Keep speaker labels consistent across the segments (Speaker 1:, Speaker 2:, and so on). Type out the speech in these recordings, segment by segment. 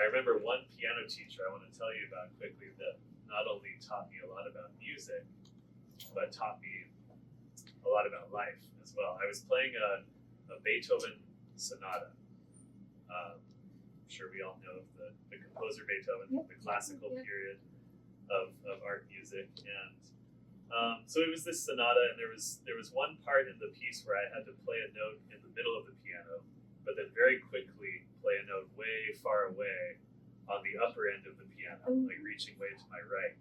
Speaker 1: I remember one piano teacher I want to tell you about quickly that not only taught me a lot about music, but taught me a lot about life as well. I was playing a Beethoven sonata. I'm sure we all know the composer Beethoven from the classical period of art music, and so it was this sonata, and there was one part in the piece where I had to play a note in the middle of the piano, but then very quickly play a note way far away on the upper end of the piano, like reaching way to my right.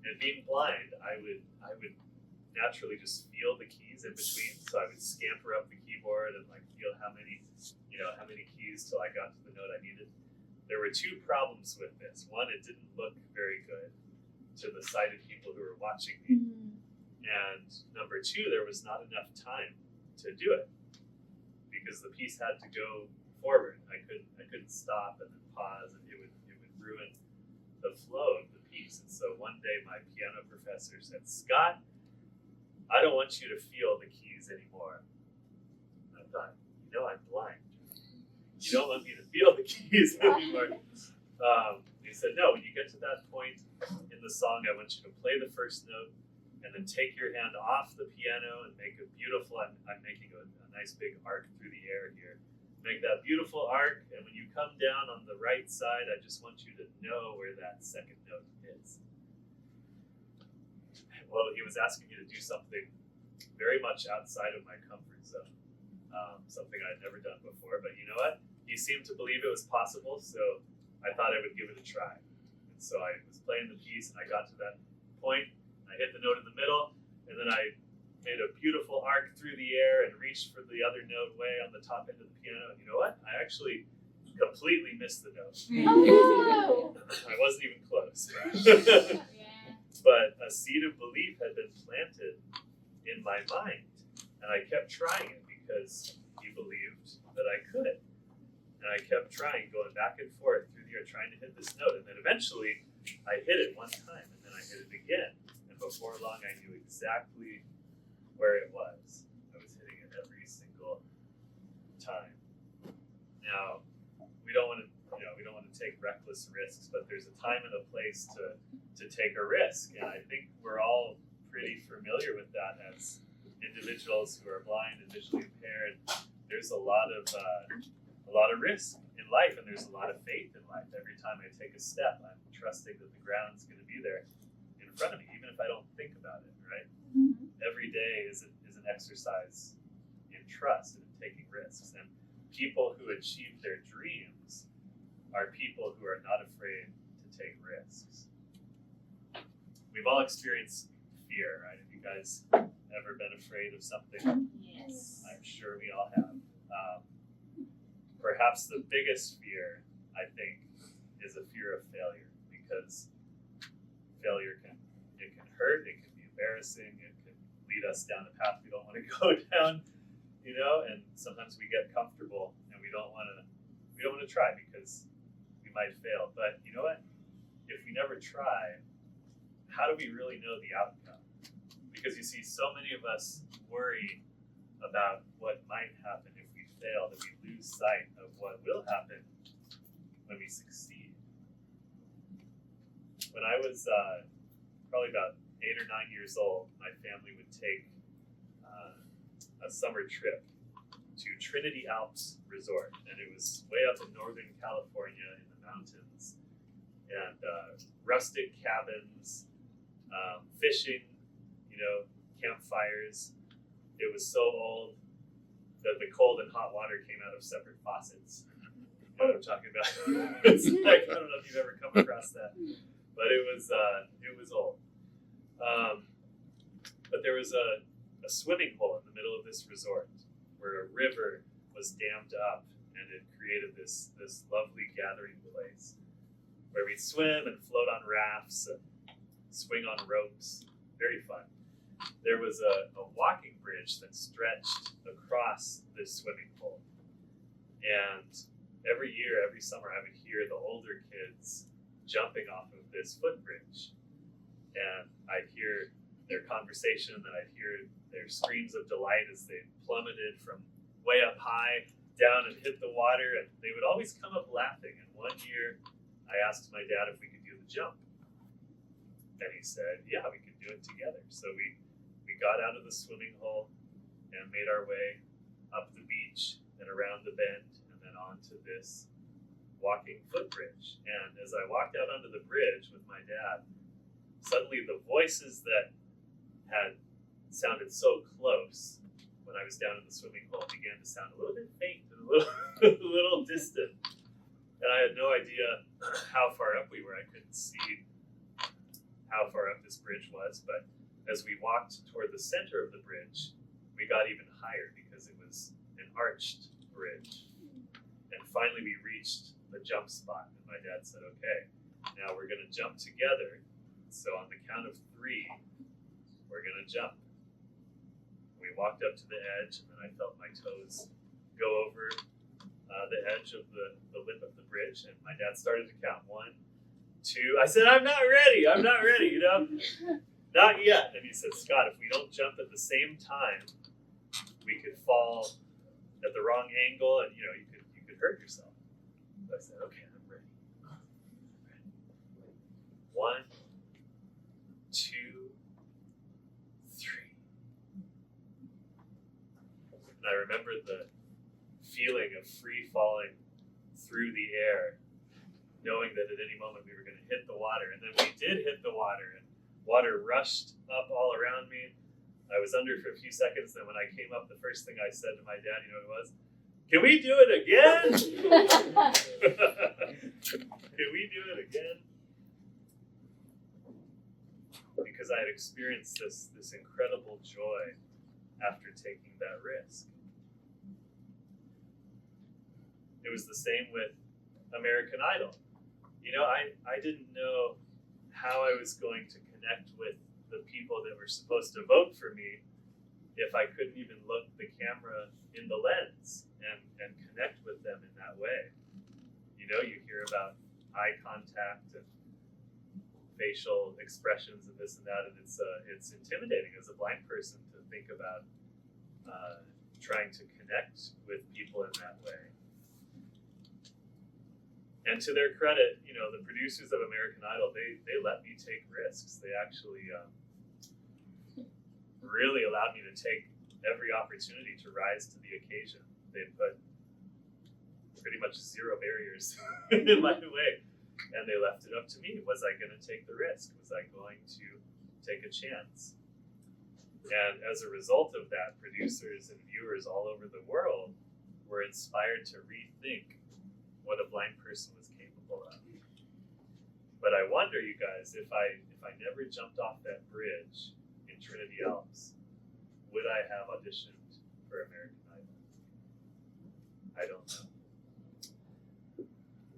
Speaker 1: And being blind, I would naturally just feel the keys in between. So I would scamper up the keyboard and like feel how many keys till I got to the note I needed. There were two problems with this. One, it didn't look very good to the sighted people who were watching me. And number two, there was not enough time to do it because the piece had to go forward. I couldn't stop and then pause, and it would ruin the flow of the piece. And so one day my piano professor said, "Scott, I don't want you to feel the keys anymore." And I thought, I'm blind. You don't want me to feel the keys anymore. He said, "No, when you get to that point in the song, I want you to play the first note and then take your hand off the piano and make a beautiful, I'm making a nice big arc through the air here. Make that beautiful arc, and when you come down on the right side, I just want you to know where that second note is." Well, he was asking me to do something very much outside of my comfort zone, something I'd never done before, but you know what? He seemed to believe it was possible, so I thought I would give it a try. And so I was playing the piece, and I got to that point, I hit the note in the middle, and then I made a beautiful arc through the air and reached for the other note way on the top end of the piano. And you know what? I actually completely missed the note.
Speaker 2: Oh.
Speaker 1: I wasn't even close. But a seed of belief had been planted in my mind, and I kept trying it because he believed that I could. And I kept trying, going back and forth through the air, trying to hit this note. And then eventually, I hit it one time, and then I hit it again. And before long, I knew exactly where it was. I was hitting it every single time. Now, we don't want to take reckless risks, but there's a time and a place to take a risk, and I think we're all pretty familiar with that as individuals who are blind and visually impaired. There's a lot of risk in life, and there's a lot of faith in life. Every time I take a step, I'm trusting that the ground's going to be there in front of me, even if I don't think about it. Right? Every day is an exercise in trust and in taking risks. And people who achieve their dreams are people who are not afraid to take risks. We've all experienced fear, right? Have you guys ever been afraid of something?
Speaker 2: Yes.
Speaker 1: I'm sure we all have. Perhaps the biggest fear, I think, is a fear of failure, because failure can hurt, it can be embarrassing, it can lead us down a path we don't want to go down, and sometimes we get comfortable and we don't want to try because we might fail. But you know what? If we never try, how do we really know the outcome? Because you see, so many of us worry about what might happen if we fail, that we lose sight of what will happen when we succeed. When I was probably about 8 or 9 years old, my family would take a summer trip to Trinity Alps Resort, and it was way up in Northern California in the mountains, and rustic cabins, fishing, campfires. It was so old that the cold and hot water came out of separate faucets. You know what I'm talking about? It's like, I don't know if you've ever come across that, but it was old. But there was a swimming hole in the middle of this resort where a river was dammed up, and it created this lovely gathering place where we'd swim and float on rafts and swing on ropes. Very fun. There was a walking bridge that stretched across this swimming hole. And every year, every summer, I would hear the older kids jumping off of this footbridge. And I'd hear their conversation, and I'd hear their screams of delight as they plummeted from way up high down and hit the water, and they would always come up laughing. And one year, I asked my dad if we could do the jump, and he said, "Yeah, we could do it together." So we got out of the swimming hole and made our way up the beach and around the bend, and then onto this walking footbridge. And as I walked out onto the bridge with my dad, suddenly the voices that had sounded so close when I was down in the swimming hole began to sound a little bit faint and a little, a little distant. And I had no idea how far up we were. I couldn't see how far up this bridge was, but as we walked toward the center of the bridge, we got even higher because it was an arched bridge. And finally we reached the jump spot, and my dad said, "Okay, now we're gonna jump together. So on the count of 3, we're gonna jump." We walked up to the edge, and then I felt my toes go over the edge of the lip of the bridge, and my dad started to count 1, 2. I said, I'm not ready, you know? Not yet. And he said, "Scott, if we don't jump at the same time, we could fall at the wrong angle, and you could hurt yourself." So I said, "Okay, I'm ready. 1, 2, 3. And I remembered the feeling of free falling through the air, knowing that at any moment we were going to hit the water. And then we did hit the water, and water rushed up all around me. I was under for a few seconds. Then when I came up, the first thing I said to my dad, you know what it was? "Can we do it again?" Can we do it again? Because I had experienced this incredible joy after taking that risk. It was the same with American Idol. You know, I didn't know how I was going to connect with the people that were supposed to vote for me if I couldn't even look the camera in the lens and connect with them in that way. You know, you hear about eye contact and facial expressions and this and that, and it's intimidating as a blind person to think about trying to connect with people in that way. And to their credit, you know, the producers of American Idol, they let me take risks. They actually really allowed me to take every opportunity to rise to the occasion. They put pretty much 0 barriers in my way, and they left it up to me. Was I going to take the risk? Was I going to take a chance? And as a result of that, producers and viewers all over the world were inspired to rethink what a blind person was capable of. But I wonder, you guys, if I never jumped off that bridge in Trinity Alps, would I have auditioned for American Idol? I don't know.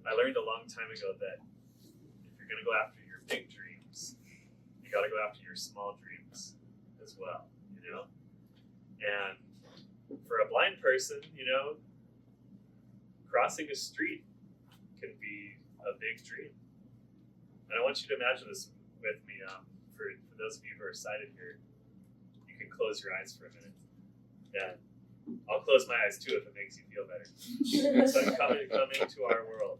Speaker 1: I learned a long time ago that if you're going to go after your big dreams, you got to go after your small dreams as well, you know? And for a blind person, you know, crossing a street can be a big dream. And I want you to imagine this with me. For those of you who are sighted here, you can close your eyes for a minute. And I'll close my eyes too if it makes you feel better. So coming to our world.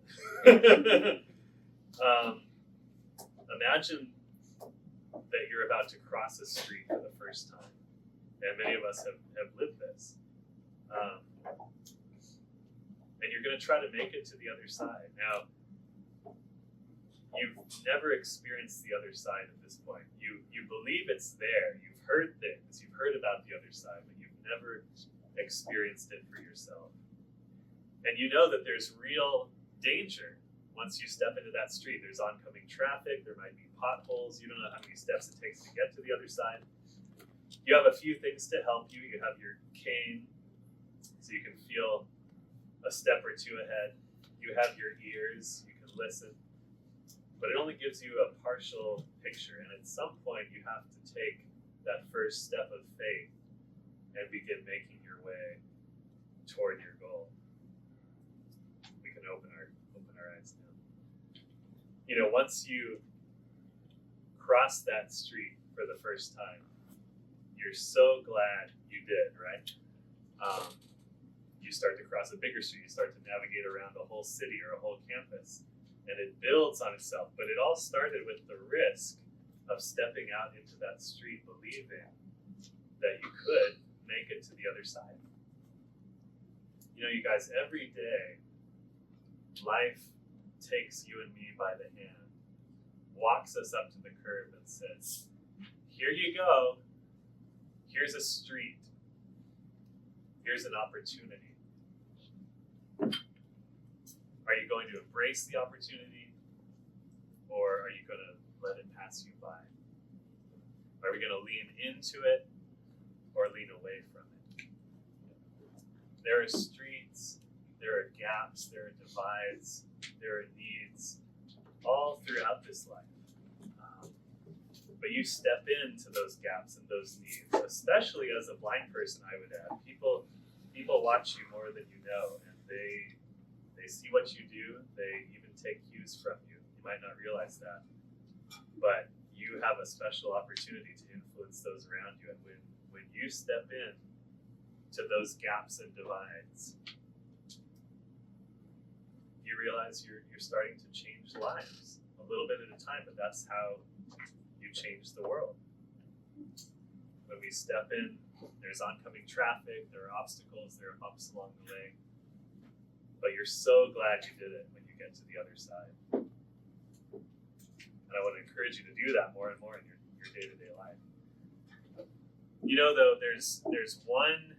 Speaker 1: Imagine that you're about to cross a street for the first time. And many of us have lived this. And you're going to try to make it to the other side. Now, you've never experienced the other side at this point. You believe it's there. You've heard things. You've heard about the other side, but you've never experienced it for yourself. And you know that there's real danger once you step into that street. There's oncoming traffic. There might be potholes. You don't know how many steps it takes to get to the other side. You have a few things to help you. You have your cane, so you can feel a step or two ahead. You have your ears, you can listen, but it only gives you a partial picture, and at some point you have to take that first step of faith and begin making your way toward your goal. We can open our eyes now. You know, once you cross that street for the first time, you're so glad you did, right? you start to cross a bigger street, you start to navigate around a whole city or a whole campus, and it builds on itself. But it all started with the risk of stepping out into that street, believing that you could make it to the other side. You know, you guys, every day, life takes you and me by the hand, walks us up to the curb and says, here you go, here's a street, here's an opportunity. Are you going to embrace the opportunity, or are you going to let it pass you by? Are we going to lean into it or lean away from it? There are streets, there are gaps, there are divides, there are needs all throughout this life. But you step into those gaps and those needs, especially as a blind person, I would add. People watch you more than you know, and they see what you do, they even take cues from you. You might not realize that, but you have a special opportunity to influence those around you. And when you step in to those gaps and divides, you realize you're starting to change lives a little bit at a time, but that's how you change the world. When we step in, there's oncoming traffic, there are obstacles, there are bumps along the way, but you're so glad you did it when you get to the other side. And I want to encourage you to do that more and more in your day-to-day life. You know, though, there's one